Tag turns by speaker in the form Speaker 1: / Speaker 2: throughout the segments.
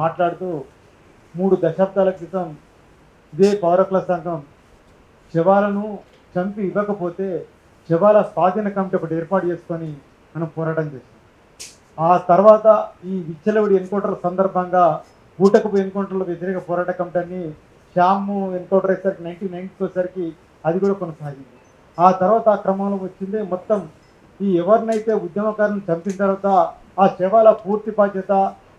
Speaker 1: మాట్లాడుతూ 3 దశాబ్దాల క్రితం ఇదే పౌరకుల సంఘం శవాలను చంపి ఇవ్వకపోతే శవాల స్వాధీన కమిటీ ఒకటి ఏర్పాటు చేసుకొని మనం పోరాటం చేస్తాం. ఆ తర్వాత ఈ విచ్చలవిడి ఎన్కౌంటర్ సందర్భంగా బూటకపు ఎన్కౌంటర్ల వ్యతిరేక పోరాట కమిటీని శ్యామ్ ఎన్కౌంటర్ అయ్యేసరికి 1990 వచ్చేసరికి అది కూడా కొనసాగింది. ఆ తర్వాత ఆ క్రమంలో వచ్చింది మొత్తం ఈ ఎవరినైతే ఉద్యమకారులను చంపిన తర్వాత ఆ శవాల పూర్తి బాధ్యత,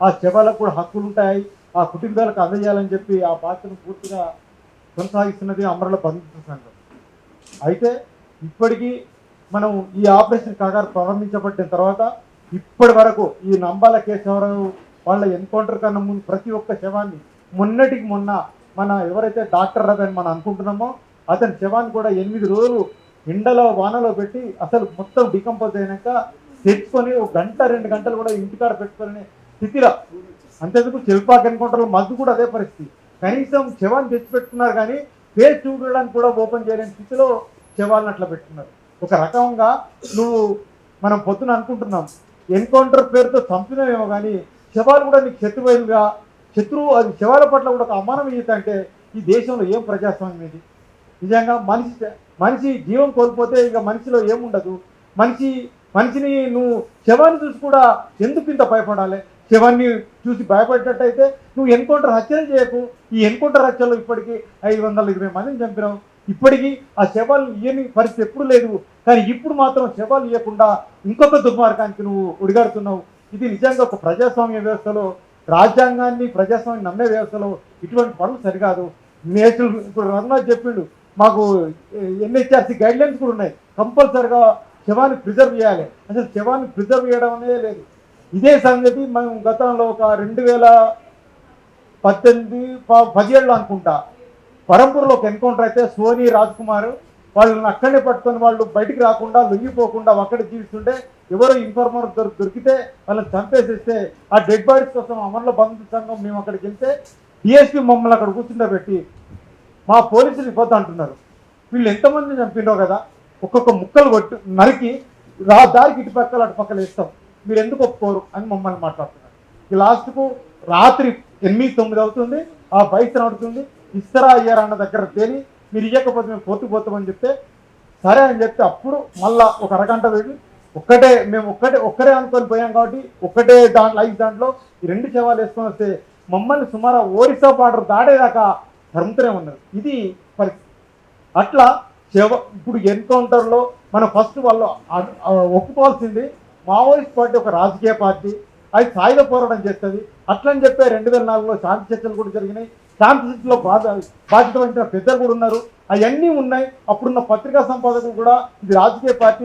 Speaker 1: ఆ శవాలకు కూడా హక్కులు ఉంటాయి, ఆ కుటుంబాలకు అందజేయాలని చెప్పి ఆ బాధ్యతను పూర్తిగా కొనసాగిస్తున్నది అమరుల బంధుత్వ సంఘం. అయితే ఇప్పటికీ మనం ఈ ఆపరేషన్ కాగారు ప్రారంభించబడిన తర్వాత ఇప్పటి వరకు ఈ నంబాల కేశవరావు వాళ్ళ ఎన్కౌంటర్ కన్నా ముందు ప్రతి ఒక్క శవాన్ని మొన్నటికి మొన్న మన ఎవరైతే డాక్టర్ రవి అని మనం అనుకుంటున్నామో అతని శవాన్ని కూడా 8 రోజులు ఎండలో వానలో పెట్టి అసలు మొత్తం డికంపోజ్ అయినాక తెచ్చుకొని 1 గంట 2 గంటలు కూడా ఇంటికాడ పెట్టుకునే స్థితిలో. అంతేందుకు చెల్పాక్ ఎన్కౌంటర్లో మధ్య కూడా అదే పరిస్థితి. కనీసం శవాన్ని తెచ్చి పెట్టుకున్నారు కానీ ఫేస్ చూడడానికి కూడా ఓపెన్ చేయలేని స్థితిలో శవాలను అట్లా పెట్టుకున్నారు. ఒక రకంగా నువ్వు మనం పొద్దున అనుకుంటున్నాం ఎన్కౌంటర్ పేరుతో చంపినవేమో కానీ శవాలు కూడా నీకు శత్రువు అది శవాల పట్ల కూడా ఒక అమానవీయత అంటే ఈ దేశంలో ఏం ప్రజాస్వామ్యం ఇది? నిజంగా మనిషి జీవం కోల్పోతే ఇక మనిషిలో ఏముండదు. మనిషిని నువ్వు శవాన్ని చూసి కూడా ఎందుకు ఇంత భయపడాలి? శవాన్ని చూసి భయపడేటట్టయితే నువ్వు ఎన్కౌంటర్ హత్యలు చేయకు. ఈ ఎన్కౌంటర్ హత్యలో ఇప్పటికీ 520 మందిని చంపినావు. ఇప్పటికీ ఆ శవాలు ఇయ్యని పరిస్థితి ఎప్పుడు లేదు. కానీ ఇప్పుడు మాత్రం శవాలు ఇవ్వకుండా ఇంకొక దుర్మార్గానికి నువ్వు ఒడిగాడుతున్నావు. ఇది నిజంగా ఒక ప్రజాస్వామ్య వ్యవస్థలో, రాజ్యాంగాన్ని ప్రజాస్వామ్యం నమ్మే వ్యవస్థలో ఇటువంటి పనులు సరికాదు. నేషనల్ ఇప్పుడు రఘునాథ్ చెప్పిండు, మాకు ఎన్హెచ్ఆర్సీ గైడ్లైన్స్ కూడా ఉన్నాయి, కంపల్సరిగా శవాన్ని ప్రిజర్వ్ చేయాలి. అసలు శవాన్ని ప్రిజర్వ్ చేయడం అనేది లేదు. ఇదే సంగతి మనం గతంలో ఒక 2018-17 అనుకుంటా పరంపూర్లో ఒక ఎన్కౌంటర్ అయితే సోనీ రాజ్ కుమార్ వాళ్ళని అక్కడే పట్టుకొని వాళ్ళు బయటికి రాకుండా లొంగిపోకుండా అక్కడే జీవిస్తుంటే ఎవరో ఇన్ఫార్మర్ దొరికితే వాళ్ళని చంపేసేస్తే ఆ డెడ్ బాడీస్ కోసం అమరుల బంధుత్వ సంఘం మేము అక్కడికి వెళ్తే డిఎస్పీ మమ్మల్ని అక్కడ కూర్చుండబెట్టి మా పోలీసులు ఇవ్వద్దు అంటున్నారు. వీళ్ళు ఎంతమంది చంపినో కదా, ఒక్కొక్క ముక్కలు కొట్టి నరికి దారికి ఇటు పక్కల అటు పక్కల ఇస్తాం, మీరు ఎందుకు ఒప్పుకోరు అని మమ్మల్ని మాట్లాడుతున్నారు. ఈ లాస్ట్కు రాత్రి 8-9 అవుతుంది, ఆ బైక్ నడుతుంది, ఇస్తారా అయ్యారా అన్న దగ్గర తేలి మీరు ఇవ్వకపోతే మేము పోతామని చెప్తే సరే అని చెప్తే అప్పుడు మళ్ళా ఒక అరగంట వెళ్ళి ఒక్కరే అనుకొని పోయాం కాబట్టి ఒక్కటే దాంట్లో ఈ 2 శవాలు వేసుకొని వస్తే మమ్మల్ని సుమారు ఒరిస్సా బార్డర్ దాడేదాకా తరుముతూనే ఉన్నారు. ఇది పరిస్థితి. అట్లా ఇప్పుడు ఎన్కౌంటర్లో మనం ఫస్ట్ వాళ్ళు ఒప్పుకోవాల్సింది మావోయిస్ట్ పార్టీ ఒక రాజకీయ పార్టీ, అది సాయుధ పోరాటం చేస్తుంది. అట్లని చెప్పే 2004లో శాంతి చర్చలు కూడా జరిగినాయి. శాంతి చర్చలో బాధ్యత వహించిన పెద్దలు కూడా ఉన్నారు, అవన్నీ ఉన్నాయి. అప్పుడున్న పత్రికా సంపాదకులు కూడా ఇది రాజకీయ పార్టీ,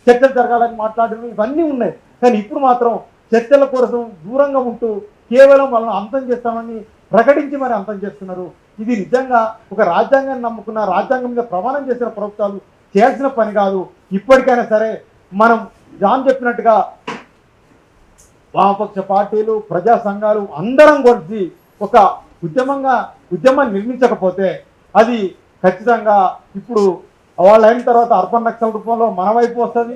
Speaker 1: చర్చలు జరగాలని మాట్లాడిన ఇవన్నీ ఉన్నాయి. కానీ ఇప్పుడు మాత్రం చర్చల కోసం దూరంగా ఉంటూ కేవలం వాళ్ళని అంతం చేస్తామని ప్రకటించి మరి అంతం చేస్తున్నారు. ఇది నిజంగా ఒక రాజ్యాంగాన్ని నమ్ముకున్న, రాజ్యాంగం మీద ప్రమాణం చేసిన ప్రభుత్వాలు చేయాల్సిన పని కాదు. ఇప్పటికైనా సరే మనం జాన్ చెప్పినట్టుగా వామపక్ష పార్టీలు, ప్రజా సంఘాలు అందరం కలిసి ఒక ఉద్యమాన్ని నిర్మించకపోతే అది ఖచ్చితంగా ఇప్పుడు వాళ్ళు అయిన తర్వాత అర్బన్ నక్సల్ రూపంలో మన వైపు వస్తుంది.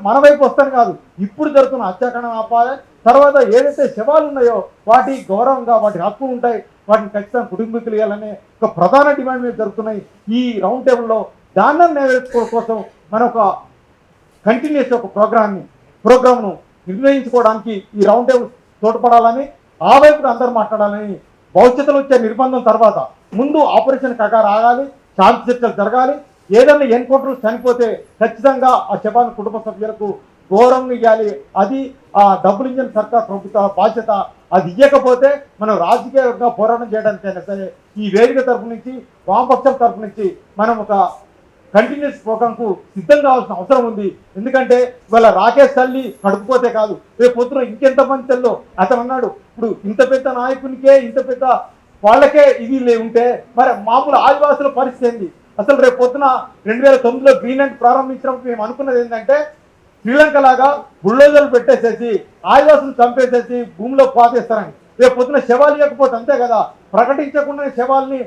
Speaker 1: మన వైపు వస్తాను కాదు, ఇప్పుడు జరుగుతున్న హత్యాకాండం ఆపాలి. తర్వాత ఏదైతే శవాలు ఉన్నాయో వాటి గౌరవంగా వాటి హక్కులు ఉంటాయి, వాటిని ఖచ్చితంగా కుటుంబీకులు ఇవ్వాలనే ఒక ప్రధాన డిమాండ్ మీద జరుగుతున్నాయి. ఈ రౌండ్ టేబుల్లో దాన్ని నెరవేర్చుకోవడం కోసం మనం ఒక కంటిన్యూస్ ఒక ప్రోగ్రామ్ను నిర్ణయించుకోవడానికి ఈ రౌండ్ టేబుల్ తోడ్పడాలని, ఆ వైపు అందరూ మాట్లాడాలని, భవిష్యత్తులో వచ్చే నిర్బంధం తర్వాత ముందు ఆపరేషన్ కాగారు ఆగాలి, శాంతి చర్చలు జరగాలి. ఏదైనా ఎన్కౌంటర్ చనిపోతే ఖచ్చితంగా ఆ శవాన్ని కుటుంబ సభ్యులకు గౌరవం ఇవ్వాలి. అది ఆ డబుల్ ఇంజన్ సర్కార్ ప్రభుత్వ బాధ్యత. అది ఇవ్వకపోతే మనం రాజకీయంగా పోరాటం చేయడానికైనా సరే ఈ వేదిక తరఫు నుంచి, వామపక్షం తరఫు నుంచి మనం ఒక కంటిన్యూస్ ప్రోగ్రాంకు సిద్ధం కావాల్సిన అవసరం ఉంది. ఎందుకంటే ఇవాళ రాకేష్ తల్లి కడుపుపోతే కాదు, రేపు పొద్దున ఇంకెంతమంది తెల్లో అతను అన్నాడు. ఇప్పుడు ఇంత పెద్ద నాయకునికే ఇంత పెద్ద వాళ్ళకే ఇది ఉంటే మరి మామూలు ఆదివాసుల పరిస్థితి ఏంది? అసలు రేపు పొద్దున 2009లో గ్రీన్లాండ్ ప్రారంభించినప్పుడు మేము అనుకున్నది ఏంటంటే శ్రీలంక లాగా బుల్డోజర్లు పెట్టేసేసి ఆదివాసులు చంపేసేసి భూమిలో పాతేస్తారని. రేపు పొద్దున శవాలు ఇవ్వకపోతే అంతే కదా, ప్రకటించకుండా శవాల్ని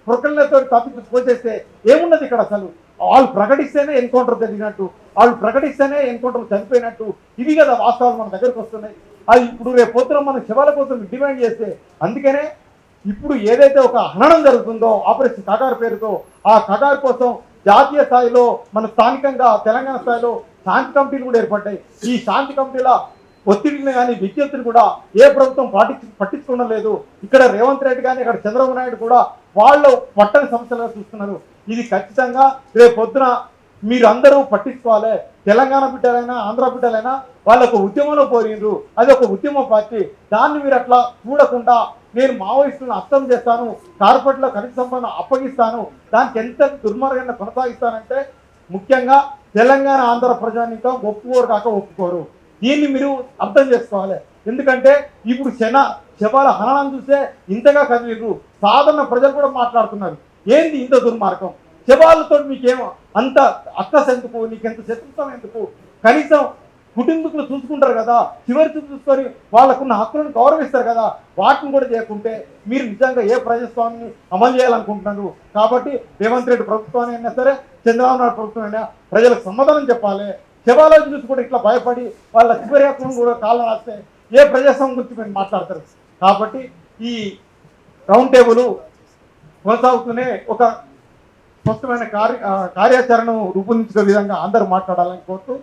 Speaker 1: ప్రొకలతో తప్పించుకొచ్చేస్తే ఏమున్నది ఇక్కడ? అసలు వాళ్ళు ప్రకటిస్తేనే ఎన్కౌంటర్ జరిగినట్టు, వాళ్ళు ప్రకటిస్తేనే ఎన్కౌంటర్ చనిపోయినట్టు, ఇవి కదా వాస్తవాలు మన దగ్గరకు వస్తున్నాయి. అది ఇప్పుడు రేపు పొద్దున మన శవాల కోసం డిమాండ్ చేస్తే, అందుకనే ఇప్పుడు ఏదైతే ఒక హననం జరుగుతుందో ఆపరేషన్ కగారు పేరుతో, ఆ కగారు కోసం జాతీయ స్థాయిలో మన స్థానికంగా తెలంగాణ స్థాయిలో శాంతి కమిటీలు కూడా ఏర్పడ్డాయి. ఈ శాంతి కమిటీల ఒత్తిడిని కానీ విజ్ఞప్తిని కూడా ఏ ప్రభుత్వం పట్టించుకోవడం లేదు. ఇక్కడ రేవంత్ రెడ్డి కానీ ఇక్కడ చంద్రబాబు నాయుడు కూడా వాళ్ళు పట్టని సమస్యలుగా చూస్తున్నారు. ఇది ఖచ్చితంగా రేపు పొద్దున మీరు అందరూ పట్టించుకోవాలి. తెలంగాణ బిడ్డలైనా ఆంధ్ర బిడ్డలైనా వాళ్ళకు ఉద్యమంలో పోయిండ్రు, అది ఒక ఉద్యమ పార్టీ. దాన్ని మీరు అట్లా చూడకుండా నేను మావోయిస్టులను అర్థం చేస్తాను, కార్పొరేట్లో కనీస సంపద అప్పగిస్తాను, దానికి ఎంత దుర్మార్గంగా కొనసాగిస్తానంటే ముఖ్యంగా తెలంగాణ ఆంధ్ర ప్రజానీకం ఒప్పుకోరు కాక ఒప్పుకోరు. దీన్ని మీరు అర్థం చేసుకోవాలి. ఎందుకంటే ఇప్పుడు శవాల హననం చూస్తే ఇంతగా కదిలిరు, సాధారణ ప్రజలు కూడా మాట్లాడుతున్నారు, ఏంది ఇంత దుర్మార్గం, శవాలతో మీకేమో అంత అక్కస ఎందుకు, నీకెంత శత్రుత్వం ఎందుకు, కనీసం కుటుంబీకులు చూసుకుంటారు కదా, చివరి చూసుకొని వాళ్ళకున్న హక్కులను గౌరవిస్తారు కదా, వాటిని కూడా చేయకుంటే మీరు నిజంగా ఏ ప్రజాస్వామ్యాన్ని అమలు చేయాలనుకుంటున్నారు. కాబట్టి రేవంత్ రెడ్డి ప్రభుత్వాన్ని అయినా సరే, చంద్రబాబు నాయుడు ప్రభుత్వం అయినా ప్రజలకు సమాధానం చెప్పాలి. శవాలను చూసి కూడా ఇట్లా భయపడి వాళ్ళ చివరి హక్కులను కూడా కాలం రాస్తే ఏ ప్రజాస్వామ్యం గురించి మీరు మాట్లాడతారు. కాబట్టి ఈ రౌండ్ టేబుల్ కొనసాగుతూనే ఒక స్పష్టమైన కార్యాచరణను రూపొందించే విధంగా అందరూ మాట్లాడాలని కోరుతూ